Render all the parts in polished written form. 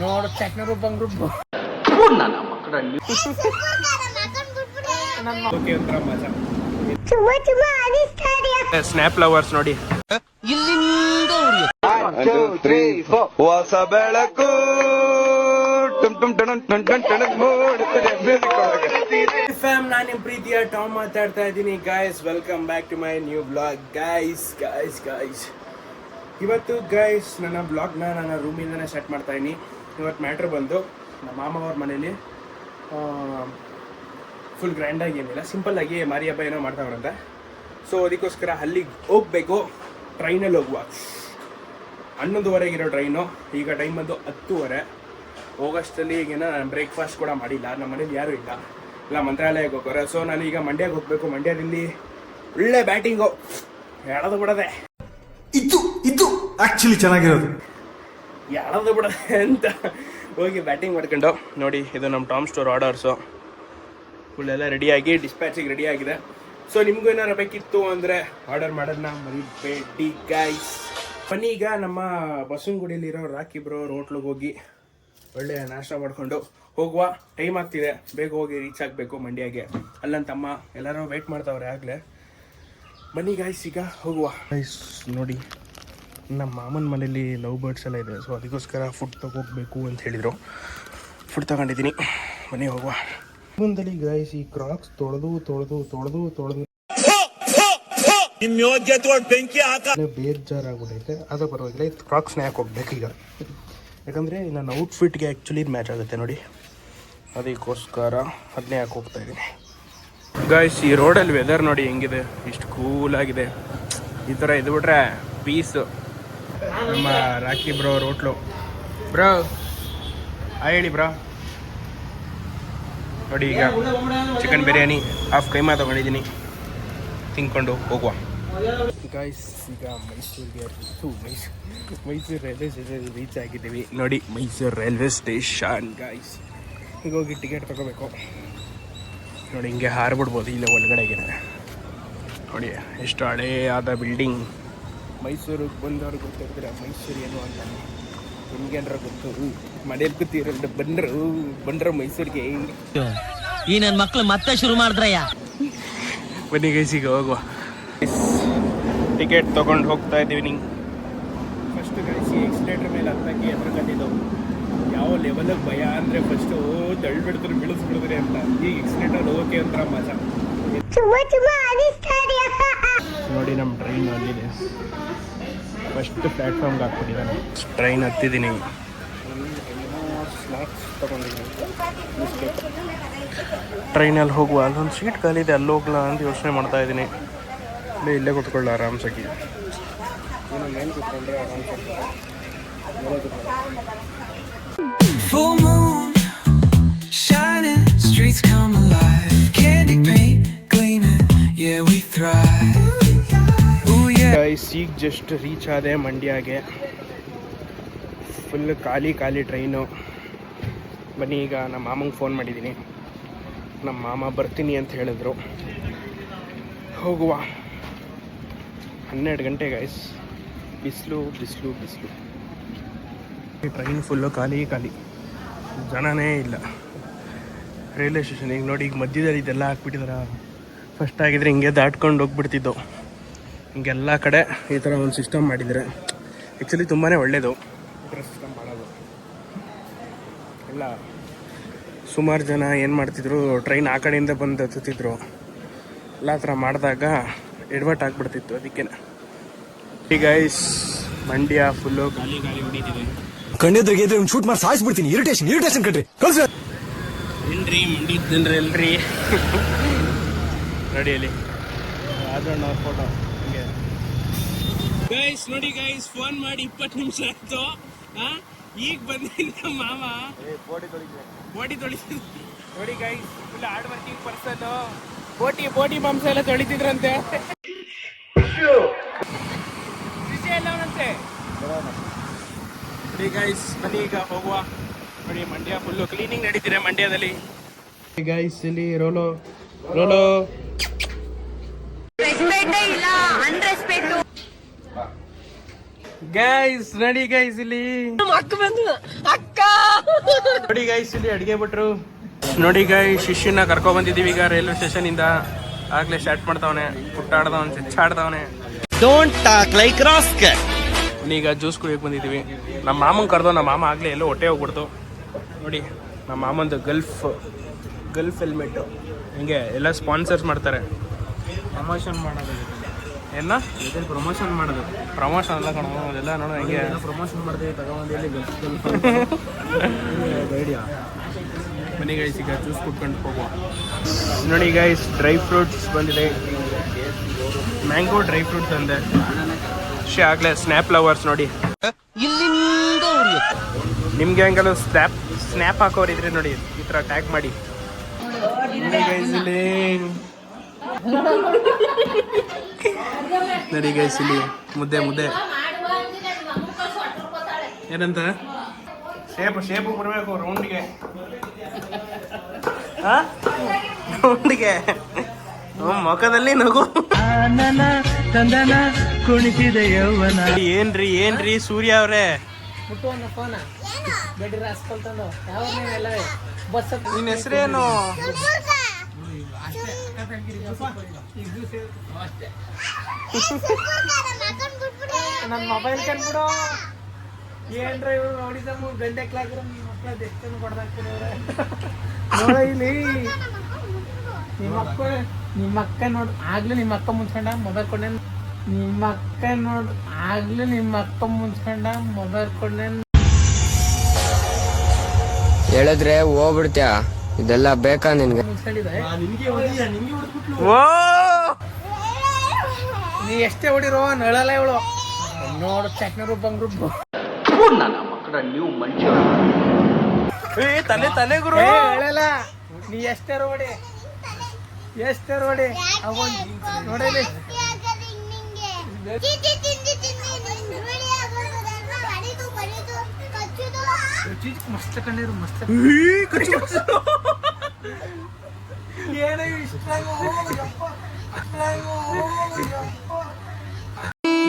ನೋಡು ಚಟ್ನಿ ರುಬ್ಬಂಗ್ ರುಬ್ಬು ನನ್ನ ಮಕ್ಕಳಲ್ಲಿ ಸ್ನ್ಯಾಪ್ ಲವರ್ಸ್ ನೋಡಿ ಹೊಸ ಬೆಳಕು ನಾನು ನಿಮ್ ಪ್ರೀತಿಯ ಟಾಮ್ ಮಾತಾಡ್ತಾ ಇದ್ದೀನಿ guys. Welcome back to my new blog guys. ಇವತ್ತು ಗಾಯ್ಸ್ ನನ್ನ ಬ್ಲಾಗ್ನ ನಾನು ರೂಮಿಂದನೇ ಸ್ಟಾರ್ಟ್ ಮಾಡ್ತಾ ಇದ್ದೀನಿ. ಇವತ್ತು ಮ್ಯಾಟ್ರ್ ಬಂದು ನಮ್ಮ ಮಾಮ ಅವ್ರ ಮನೇಲಿ ಫುಲ್ ಗ್ರ್ಯಾಂಡಾಗಿ ಏನಿಲ್ಲ, ಸಿಂಪಲ್ಲಾಗಿ ಮಾರಿ ಹಬ್ಬ ಏನೋ ಮಾಡ್ತಾವ್ರಂತೆ. ಸೊ ಅದಕ್ಕೋಸ್ಕರ ಅಲ್ಲಿಗೆ ಹೋಗಬೇಕು. ಟ್ರೈನಲ್ಲಿ ಹೋಗುವ. 11:30 ಇರೋ ಟ್ರೈನು. ಈಗ ಟೈಮ್ ಬಂದು 10:30. ಹೋಗೋಷ್ಟಲ್ಲಿ ಈಗೇನೋ ನಾನು ಬ್ರೇಕ್ಫಾಸ್ಟ್ ಕೂಡ ಮಾಡಿಲ್ಲ. ನಮ್ಮ ಮನೇಲಿ ಯಾರೂ ಇಲ್ಲ ಮಂತ್ರಾಲಯಕ್ಕೆ ಹೋಗೋರೆ. ಸೊ ನಾನು ಈಗ ಮಂಡ್ಯಕ್ಕೆ ಹೋಗಬೇಕು. ಮಂಡ್ಯದಲ್ಲಿ ಒಳ್ಳೆ ಬ್ಯಾಟಿಂಗು ಎಳದು ಬಿಡದೆ. ಇದು ಆಕ್ಚುಲಿ ಚೆನ್ನಾಗಿರೋದು. ಎಳದು ಬಿಡದೆ ಅಂತ ಹೋಗಿ ಬ್ಯಾಟಿಂಗ್ ಮಾಡ್ಕೊಂಡು ನೋಡಿ. ಇದು ನಮ್ಮ ಟಾಮ್ ಸ್ಟೋರ್ ಆರ್ಡರ್ಸು ಫುಲ್ಲೆಲ್ಲ ರೆಡಿಯಾಗಿ ಡಿಸ್ಪ್ಯಾಚಿಗೆ ರೆಡಿ ಆಗಿದೆ. ಸೊ ನಿಮಗೂ ಏನಾರು ಬೇಕಿತ್ತು ಅಂದರೆ ಆರ್ಡರ್ ಮಾಡೋದನ್ನ ಮರಿಬೇಡಿ ಗೈಸ್. ಬನ್ನಿ ಈಗ ನಮ್ಮ ಬಸವನಗುಡಿಯಲ್ಲಿರೋ ರಾಕಿ ಬ್ರೋ ಹೋಟ್ಲಿಗೆ ಹೋಗಿ ಒಳ್ಳೆಯ ನಾಷ್ಟ ಮಾಡಿಕೊಂಡು ಹೋಗುವ. ಟೈಮ್ ಆಗ್ತಿದೆ, ಬೇಗ ಹೋಗಿ ರೀಚ್ ಆಗಬೇಕು ಮಂಡ್ಯಗೆ. ಅಲ್ಲಂತಮ್ಮ ಎಲ್ಲರೂ ವೆಯ್ಟ್ ಮಾಡ್ತಾವ್ರೆ ಆಗಲೇ. ಬನ್ನಿ ಗಾಯ್ಸ್ ಈಗ ಹೋಗುವ. ಗೈಸ್ ನೋಡಿ, ನಮ್ಮ ಮಾಮನ ಮನೇಲಿ ಲವ್ ಬರ್ಡ್ಸ್ ಎಲ್ಲ ಇದೆ. ಸೊ ಅದಕ್ಕೋಸ್ಕರ ಫುಡ್ ತಗೋಬೇಕು ಅಂತ ಹೇಳಿದರು. ಫುಡ್ ತಗೊಂಡಿದ್ದೀನಿ. ಬನ್ನಿ ಹೋಗುವ. ಮುಂದಲ್ಲಿ ಗಾಯ್ಸ್ ಈ ಕ್ರಾಕ್ಸ್ ತೊಳೆದು ಬೇಜಾರಾಗ್ಬಿಟ್ಟೈತೆ. ಅದು ಪರವಾಗಿಲ್ಲ, ಇದು ಕ್ರಾಕ್ಸ್ನ ಯಾಕೆ ಹೋಗ್ಬೇಕು ಈಗ, ಯಾಕಂದರೆ ನನ್ನ ಔಟ್ಫಿಟ್ಗೆ ಆ್ಯಕ್ಚುಲಿ ಮ್ಯಾಚ್ ಆಗುತ್ತೆ ನೋಡಿ. ಅದಕ್ಕೋಸ್ಕರ ಅದನ್ನೇ ಯಾಕೆ ಹೋಗ್ತಾ ಇದ್ದೀನಿ ಗಾಯ್ಸ್. ಈ ರೋಡಲ್ಲಿ ವೆದರ್ ನೋಡಿ ಹೆಂಗಿದೆ, ಇಷ್ಟು ಕೂಲಾಗಿದೆ. ಈ ಥರ ಇದು ಬಿಟ್ರೆ ಪೀಸು. ನಮ್ಮ ರಾಕಿ ಬ್ರೋ ಹೋಟ್ಲು. ಬ್ರೋ ಹೇಳಿ ಬ್ರೋ. ನೋಡಿ ಈಗ ಚಿಕನ್ ಬಿರಿಯಾನಿ ಹಾಫ್ ಕೈಮಾ ತೊಗೊಂಡಿದ್ದೀನಿ, ತಿನ್ಕೊಂಡು ಹೋಗುವ ಗಾಯ್ಸ್. ಈಗ ಮೈಸೂರು ರೈಲ್ವೆ ಸ್ಟೇಷನ್ ರೀಚ್ ಆಗಿದ್ದೀವಿ ನೋಡಿ. Mysuru railway station guys. ಈಗ ಹೋಗಿ ಟಿಕೆಟ್ ತೊಗೋಬೇಕು ನೋಡಿ. ಹಿಂಗೆ ಹಾರ್ಬಿಡ್ಬೋದು ಇಲ್ಲ ಒಳಗಡೆಗೆ. ನೋಡಿ ಎಷ್ಟು ಹಳೇ ಆದ ಬಿಲ್ಡಿಂಗ್. ಮೈಸೂರಿಗೆ ಬಂದವ್ರಿಗೆ ಗೊತ್ತಿರ್ತೀರ ಮೈಸೂರು ಏನು ಅಂತ. ನಿಮ್ಗೇನಾರ ಗೊತ್ತು? ಮನೇಲಿ ಕೂತಿರೋ ಬಂದ್ರು ಮೈಸೂರಿಗೆ. ಈ ನನ್ನ ಮಕ್ಳು ಮತ್ತೆ ಶುರು ಮಾಡಿದ್ರಯ್ಯ. ಬನ್ನಿ ಗೈಸ್ ಈಗ ಹೋಗುವ. ಟಿಕೆಟ್ ತೊಗೊಂಡು ಹೋಗ್ತಾ ಇದ್ದೀವಿ. ನಿಂಗೆ ಫಸ್ಟ್ ಗೈಸಿ ಎಕ್ಸ್ಲೇಟರ್ ಮೇಲೆ ಹತ್ತಕ್ಕೆ ಎದ್ರಕತ್ತಿದ್ದವು. ಯಾವ ಲೆವೆಲಿಗೆ ಭಯ ಅಂದರೆ ಫಸ್ಟು ತಳ್ಳಿಬಿಡ್ತಾರೆ, ಬೀಳಿಸ್ಬಿಡಿದ್ರಿ ಅಂತ. ಈಗ ಎಕ್ಸ್ಲೇಟರ್ ಹೋಗೋಕೆ ಒಂಥರ ಮಜಾ ನೋಡಿ. ನಮ್ಮ ಟ್ರೈನ್ ಅಲ್ಲಿದೆ. ಫಸ್ಟ್ ಪ್ಲ್ಯಾಟ್ಫಾರ್ಮ್ಗೆ ಹಾಕ್ಬಿಟ್ಟಿದ್ದಾನೆ. ಟ್ರೈನ್ ಹತ್ತಿದ್ದೀನಿ. ಸ್ನ್ಯಾಕ್ಸ್ ತೊಗೊಂಡಿದ್ದೀನಿ. ಟ್ರೈನಲ್ಲಿ ಹೋಗುವ. ಅಲ್ಲೊಂದು ಸೀಟ್ ಖಾಲಿದೆ, ಅಲ್ಲಿ ಹೋಗ್ಲಾ ಅಂತ ಯೋಚನೆ ಮಾಡ್ತಾ ಇದ್ದೀನಿ. ಇಲ್ಲೇ ಕೂತ್ಕೊಳ್ಳ ಆರಾಮ್ಸಾಗಿ. ಮೇಲೆ ಕೂತ್ಕೊಂಡ್ರೆ ಆರಾಮ್ಸಾಗಿ. ಈಗ ಜಸ್ಟ್ ರೀಚ್ ಆದೆ ಮಂಡ್ಯಗೆ. ಫುಲ್ ಖಾಲಿ ಟ್ರೈನು. ಬನ್ನಿ ಈಗ ನಮ್ಮ ಮಾಮಂಗೆ ಫೋನ್ ಮಾಡಿದ್ದೀನಿ. ನಮ್ಮ ಮಾಮ ಬರ್ತೀನಿ ಅಂತ ಹೇಳಿದ್ರು. ಹೋಗುವ. 12 ಗಂಟೆ ಗೈಸ್. ಬಿಸಿಲು. ಈ ಟ್ರೈನ್ ಫುಲ್ಲು ಖಾಲಿ, ಜನನೇ ಇಲ್ಲ. ರೈಲ್ವೆ ಸ್ಟೇಷನ್ ಈಗ ನೋಡಿ, ಈಗ ಮಧ್ಯದಲ್ಲಿ ಇದೆಲ್ಲ ಹಾಕ್ಬಿಟ್ಟಿದಾರ. ಫಸ್ಟ್ ಆಗಿದ್ರೆ ಹಿಂಗೆ ದಾಟ್ಕೊಂಡು ಹೋಗ್ಬಿಡ್ತಿದ್ದವು. ಹಿಂಗೆಲ್ಲ ಕಡೆ ಈ ಥರ ಒಂದು ಸಿಸ್ಟಮ್ ಮಾಡಿದರೆ ಆ್ಯಕ್ಚುಲಿ ತುಂಬಾ ಒಳ್ಳೆಯದು. ಈ ಥರ ಸಿಸ್ಟಮ್ ಮಾಡೋದು ಎಲ್ಲ. ಸುಮಾರು ಜನ ಏನು ಮಾಡ್ತಿದ್ರು, ಟ್ರೈನ್ ಆ ಕಡೆಯಿಂದ ಬಂದು ಹತ್ತುತ್ತಿದ್ರು. ಎಲ್ಲ ಥರ ಮಾಡಿದಾಗ ಎಡ್ವರ್ಟ್ ಆಗಿಬಿಡ್ತಿತ್ತು. ಅದಕ್ಕೆ ಈಗ ಗೈಸ್ ಮಂಡ್ಯ ಫುಲ್ಲು ಖಾಲಿ ಹೊಡಿತಿದೆ. ಕಣ್ಣೆದ್ರಿಗೆ ಇದ್ರೆ ಶೂಟ್ ಮಾಡಿ ಸಾಯಿಸ್ಬಿಡ್ತೀನಿ. ಇರಿಟೇಷನ್ ಕಟ್ರಿ ಕಳ್ಸ ಏನ್ರಿ ಮಂಡಿದ್ರಿ ಎಲ್ರಿ ರೆಡಿಯಲ್ಲಿ ಆದ್ರಣ್ಣ ಫೋಟೋ ಹಿಂಗೆ ಗೈಸ್. ನೋಡಿ ಗೈಸ್, ಫೋನ್ ಮಾಡಿ 20 ನಿಮಿಷ ಆಯ್ತು. ಈಗ ಬಂದಿದ್ದ ಮಾಮ ಬೋಟಿ ತೊಳಿತಿದ್ರು ನೋಡಿ guys. Full hard working person. ಬೋಟಿ ಮಾಂಸ ಎಲ್ಲ ತೊಳಿತಿದ್ರಂತೆ. ನೋಡಿ ಗೈಸ್, ಬನ್ನಿ ಈಗ ಹೋಗುವ. ನೋಡಿ ಮಂಡ್ಯ ಫುಲ್ಲು ಕ್ಲೀನಿಂಗ್ ನಡೀತಿದೆ ಮಂಡ್ಯದಲ್ಲಿ ಗೈಸ್. ಇಲ್ಲಿ ರೋಲೋ ಗೈಸ್. ನೋಡಿ ಗೈಸ್, ಇಲ್ಲಿ ಅಕ್ಕ ನೋಡಿ ಗೈಸ್ ಇಲ್ಲಿ ಅಡಿಗೆ ಬಿಟ್ರು. ನೋಡಿ ಗೈಸ್ ಶಿಷ್ಯನ ಕರ್ಕೊಂಡ್ ಬಂದಿದೀವಿ ಈಗ ರೈಲ್ವೆ ಸ್ಟೇಷನ್ ಇಂದ. ಆಗ್ಲೇ ಸ್ಟಾರ್ಟ್ ಮಾಡ್ತಾವನೆ, ಪುಟ್ಟಾಡ್ದವನೆ, ಚೆಚ್ಚಾಡ್ದವನೆ. Don't talk like rascal. ಈಗ ಜ್ಯೂಸ್ ಕುಡಿಯಕ್ಕೆ ಬಂದಿದ್ದೀವಿ. ನಮ್ಮ ಮಾಮನ್ ಕರೆದು, ನಮ್ಮ ಮಾಮ ಆಗ್ಲೇ ಎಲ್ಲೋ ಹೊಟ್ಟೆ ಹೋಗ್ಬಿಡ್ತು. ನೋಡಿ ನಮ್ಮ ಮಾಮಂದು ಗಲ್ಫ್ ಹೆಲ್ಮೆಟ್. ಹಿಂಗೆ ಎಲ್ಲ ಸ್ಪಾನ್ಸರ್ಸ್ ಮಾಡ್ತಾರೆ. ಪ್ರಮೋಷನ್ ಮಾಡೋದು ಏನ ಪ್ರಮೋಷನ್ ಮಾಡೋದು, ಪ್ರಮೋಷನ್ ಎಲ್ಲ ಕಣ ಅದೆಲ್ಲ ನೋಡೋ ಹೆಂಗೆ ಪ್ರಮೋಷನ್ ಮಾಡ್ತೀವಿ ತಗೊಂಡು ಐಡಿಯಾ. ಬನ್ನಿ ಗೈಸ್ ಈಗ ಜ್ಯೂಸ್ ಕುಟ್ಕೊಂಡು ಹೋಗುವ. ನೋಡಿ ಗೈಸ್ ಡ್ರೈ ಫ್ರೂಟ್ಸ್ ಬಂದಿದೆ, ಮ್ಯಾಂಗೋ ಡ್ರೈ ಫ್ರೂಟ್ಸ್ ಅಂದೆ. ಆಗಲೇ ಸ್ನ್ಯಾಪ್ ಲವರ್ಸ್ ನೋಡಿ, ಇಲ್ಲಿಂದ ಉರಿಯುತ್ತೆ. ನಿಮ್ಗೆ ಹೆಂಗಲ್ಲ ಸ್ನ್ಯಾಪ್ ಹಾಕೋರು ಇದ್ರೆ ನೋಡಿ ಈ ಥರ ಟ್ಯಾಗ್ ಮಾಡಿ. ನೋಡಿ ಗೈಸ್ ಇಲ್ಲಿ ಮುದ್ದೆ ಏನಂತ ಶೇಪ್ ಬರಬೇಕು ರೌಂಡ್ಗೆ ಮುಖದಲ್ಲಿ ನಗು. ಏನ್ರಿ ಸೂರ್ಯ ಅವ್ರೆ, ನಿನ್ನ ಹೆಸರೇನು? ನನ್ನ ಮೊಬೈಲ್ ಕಂಡ್ಬಿಡು. ಏನ್ರ ಇವ್ರು ನೋಡಿದ ಗಂಟೆ ಕ್ಲಾಕ್ರ ಮಕ್ಕಳ ಎಷ್ಟು ಕೊಡ್ದಾಕ್ತಿರವ್ರೆ. ನೋಡ ಇಲ್ಲಿ ನಿಮ್ಮ ಅಕ್ಕ ನೋಡ್ ಆಗ್ಲೇ ನಿಮ್ಮ ಅಕ್ಕ ಮುಂಚ್ಕೊಂಡ ಮೊಬೈಲ್ ಕೊಂಡೆ. ನಿಮ್ಮ ಅಕ್ಕ ನೋಡ್ ಆಗ್ಲೇ ನಿಮ್ಮ ಅಕ್ಕ ಮುಂಚ್ಕೊಂಡ ಮೊಬೈಲ್ ಕೊಂಡೆ. ಹೇಳಿದ್ರೆ ಹೋಗ್ಬಿಡ್ತ್ಯಾ, ಇದೆಲ್ಲ ಬೇಕಾ ನಿನ್ಗೆ? ಓ ನೀ ಎಷ್ಟೇ ಹೊಡಿರೋ ನಳಲ್ಲ ಇವಳು. ನೋಡು ಚಟ್ನರು ಬಂಗ್ರು ನನ್ನ ಮಕ್ಕಳ ನೀವು ಮನುಷ್ಯ. ತಲೆ ಗುರು ಹೇಳಲ್ಲ. ನೀ ಎಷ್ಟೇ ಹೊಡಿ ನೋಡಲಿ. ಮಸ್ತ್ ಕಂಡಿರು ಮಸ್ತ್. ಏನೋ ಇಷ್ಟ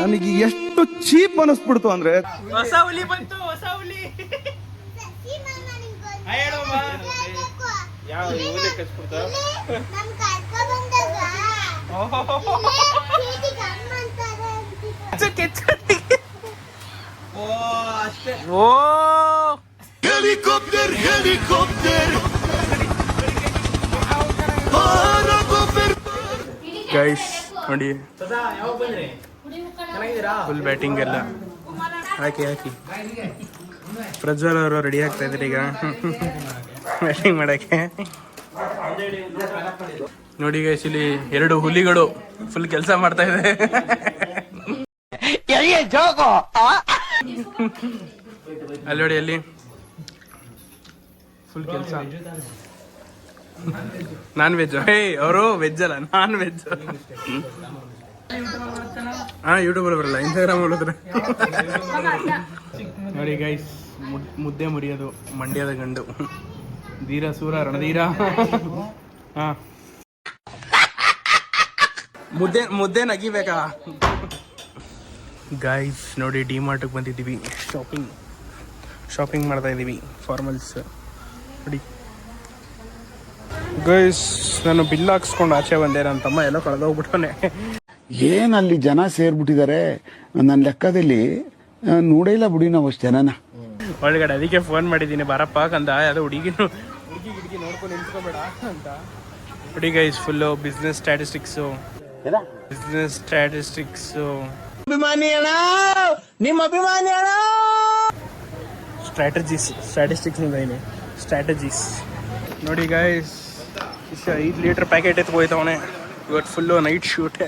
ನನಗೆ ಎಷ್ಟು ಚೀಪ್ ಅನಿಸ್ಬಿಡ್ತು ಅಂದ್ರೆ, ಹೊಸ ಹುಲಿ ಬಂತು, ಹೊಸ ಹುಲಿ. ಯಾವ ಹುಲಿ ಕಚ್ಬಿಡ್ತ? ಓ ಹೆಲಿಕಾಪ್ಟರ್ ಗೈಸ್ ನೋಡಿ ಫುಲ್ ಬ್ಯಾಟಿಂಗ್ ಎಲ್ಲ ಹಾಕಿ ಪ್ರಜ್ವಲ್ ಅವರು ರೆಡಿ ಆಗ್ತಾ ಇದ್ದಾರೆ ಈಗ ಬ್ಯಾಟಿಂಗ್ ಮಾಡಕ್ಕೆ. ನೋಡಿ ಗೈಸ್ ಇಲ್ಲಿ 2 ಹುಲಿಗಳು ಫುಲ್ ಕೆಲಸ ಮಾಡ್ತಾ ಇದೆ. ಅಲ್ಲಿ ನೋಡಿ ಅಲ್ಲಿ ಫುಲ್ ಕೆಲಸ. Non veg. ಅವರು ವೆಜ್ ಅಲ್ಲ, ನಾನ್ ವೆಜ್. ಯೂಟ್ಯೂಬ್ ಬರಲ್ಲ, ಇನ್ಸ್ಟಾಗ್ರಾಮ್ ನೋಡಿದ್ರೆ. ನೋಡಿ ಗೈಸ್ ಮುದ್ದೆ ಮುರಿಯೋದು ಮಂಡ್ಯದ ಗಂಡು, ಧೀರ ಸೂರ ರಣಧೀರ. ಹಾ ಮುದ್ದೆ ನಗಿಬೇಕಾ ಗೈಸ್? ನೋಡಿ ಡಿಮಾರ್ಟ್ಗೆ ಬಂದಿದ್ದೀವಿ, ಶಾಪಿಂಗ್ ಮಾಡ್ತಾ ಇದ್ದೀವಿ, ಫಾರ್ಮಲ್ಸ್ ನೋಡಿ ಗೈಸ್. ನಾನು ಬಿಲ್ ಹಾಕ್ಸ್ಕೊಂಡು ಆಚೆ ಬಂದೆ, ನನ್ನ ತಮ್ಮ ಎಲ್ಲೋ ಕಳೆದೋಗ್ಬಿಟ್ಟವನೆ. ಏನಲ್ಲಿ ಜನ ಸೇರ್ಬಿಟ್ಟಿದ್ದಾರೆ ನನ್ನ ಲೆಕ್ಕದಲ್ಲಿ. ನೋಡೇ ಇಲ್ಲ ಬಿಡಿ ನಾವು ಅಷ್ಟು ಜನನ ಒಳಗಡೆ. ಅದಕ್ಕೆ ಫೋನ್ ಮಾಡಿದ್ದೀನಿ, ಬರಪ್ಪ ಕಂದ, ಯಾವುದೋ ಹುಡುಗಿ ನೋಡ್ಕೊಂಡು ನಿಂತ್ಕೋಬೇಡ ಅಂತ. ನೋಡಿ ಗೈಸ್ ಫುಲ್ಲು ಬಿಸ್ನೆಸ್ ಸ್ಟ್ಯಾಟಿಸ್ಟಿಕ್ಸು. ಅಭಿಮಾನಿ ಅಣ್ಣ, ನಿಮ್ಮ ಅಭಿಮಾನಿ ಅಣ್ಣ. ಸ್ಟ್ರಾಟಜಿಕ್ಸ್ ಇದೆ, ಸ್ಟ್ರಾಟಜೀಸ್. ನೋಡಿ ಗೈಸ್ 5 ಲೀಟರ್ ಪ್ಯಾಕೆಟ್ ಎತ್ಕೋಯ್ತವನೆ ಇವತ್ತು ಫುಲ್ಲು ನೈಟ್ ಶೂಟ್.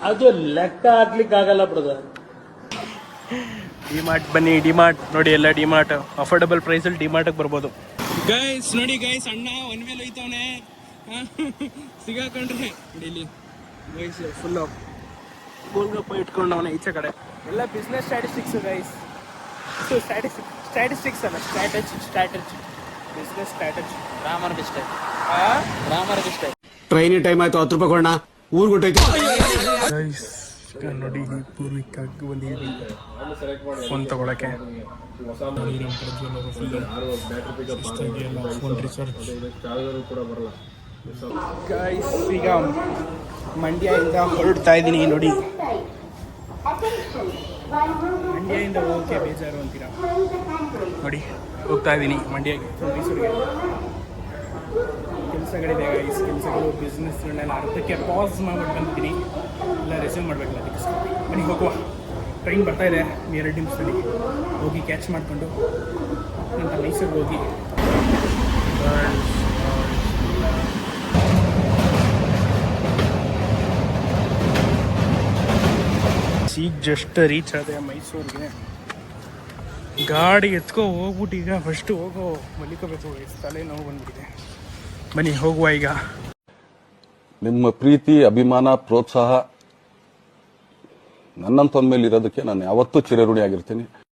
ಅದು ಲೆಕ್ಕ ಹಾಕ್ಲಿಕ್ಕೆ ಆಗಲ್ಲ ಬ್ರದರ್. ಡಿಮಾರ್ಟ್ ಬನ್ನಿ, ಡಿಮಾರ್ಟ್ ನೋಡಿ, ಎಲ್ಲ ಡಿಮಾರ್ಟ್ ಅಫೋರ್ಡಬಲ್ ಪ್ರೈಸಲ್ಲಿ ಡಿಮಾರ್ಟ್ಗೆ ಬರ್ಬೋದು. ಗೈಸ್ ನೋಡಿ ಗೈಸ್, ಅಣ್ಣ ಒನ್ ವೇಲ್ ಹೋಯ್ತವನೆ, ಸಿಗಾಕೊಂಡ್ರೆ ಇಲ್ಲಿ ಗೈಸ್ ಫುಲ್ಲು ಗೋಲ್ಗಪ್ಪ ಇಟ್ಕೊಂಡವನೆ ಈಚೆ ಕಡೆ. ಎಲ್ಲ ಬಿಸ್ನೆಸ್ ಸ್ಟ್ಯಾಟಿಸ್ಟಿಕ್ಸು ಗೈಸ್. ಸ್ಟ್ಯಾಟಿಸ್ಟಿಕ್ಸ್ ಅಲ್ಲ, ಸ್ಟ್ರಾಟಜಿ ಬಿಸ್ನೆಸ್ ಸ್ಟ್ರಾಟಜಿ. ರಾಮರ್ ಟ್ರೈನ್ ಟೈಮ್ ಆಯ್ತು, 10 ರೂಪಾಯಿ ಕೊಡೋಣ, ಊರ್ ಹೊಟ್ಟೈತಿ. ಗೈಸ್ ನೋಡಿ ಪೂರ್ವಿಕಾಗಿ ಬಂದಿದ್ದೀವಿ ಫೋನ್ ತಗೊಳಕ್ಕೆ. ನೋಡಿ ನಮ್ಮ ಪ್ರಜ್ವಲ್ ಅವರು ಫುಲ್ ಶಿಸ್ತಾಗಿ ಎಲ್ಲ ಫೋನ್ ರಿಸರ್ಚ್. ಗೈಸ್ ಈಗ ಮಂಡ್ಯದಿಂದ ಹೊರಡ್ತಾ ಇದ್ದೀನಿ ನೋಡಿ. ಮಂಡ್ಯದಿಂದ ಹೋಗೋಕ್ಕೆ ಬೇಜಾರು ಅಂತೀರಾ ನೋಡಿ, ಹೋಗ್ತಾ ಇದ್ದೀನಿ ಮಂಡ್ಯಕ್ಕೆ ಮೈಸೂರಿಗೆ. ಕೆಲಸಗಳಿದೆ ಗೈಸ್, ಕೆಲಸಗಳು ಬಿಸ್ನೆಸ್ಗಳನ್ನೆಲ್ಲ ಅರ್ಧಕ್ಕೆ ಪಾಸ್ ಮಾಡ್ಬಿಟ್ಟು ಬಂದಿದ್ದೀನಿ. ಎಲ್ಲ ರೆಸ್ಯೂಮ್ ಮಾಡಬೇಕಲ್ಲ ಅದಕ್ಕೆ. ಬನ್ನಿ ಹೋಗುವ, ಟ್ರೈನ್ ಬರ್ತಾ ಇದೆ 2 ನಿಮಿಷದಲ್ಲಿ. ಹೋಗಿ ಕ್ಯಾಚ್ ಮಾಡಿಕೊಂಡು ನಂತರ ಮೈಸೂರಿಗೆ ಹೋಗಿ ಈಗ ಜಸ್ಟ್ ರೀಚ್ ಆದೆ ಮೈಸೂರಿಗೆ. ಗಾಡಿ ಎತ್ಕೊ ಹೋಗ್ಬಿಟ್ಟು ಈಗ ಫಸ್ಟು ಮಲಿಕೋಬೇಕು, ತಲೆ ನೋವು ಬಂದ್ಬಿಟ್ಟಿದೆ. ಬನ್ನಿ ಹೋಗುವ ಈಗ. ನಿಮ್ಮ ಪ್ರೀತಿ, ಅಭಿಮಾನ, ಪ್ರೋತ್ಸಾಹ ನನ್ನಂತೊಂದ ಮೇಲೆ ಇರೋದಕ್ಕೆ ನಾನು ಯಾವತ್ತೂ ಚಿರಋಣಿಯಾಗಿರ್ತೀನಿ.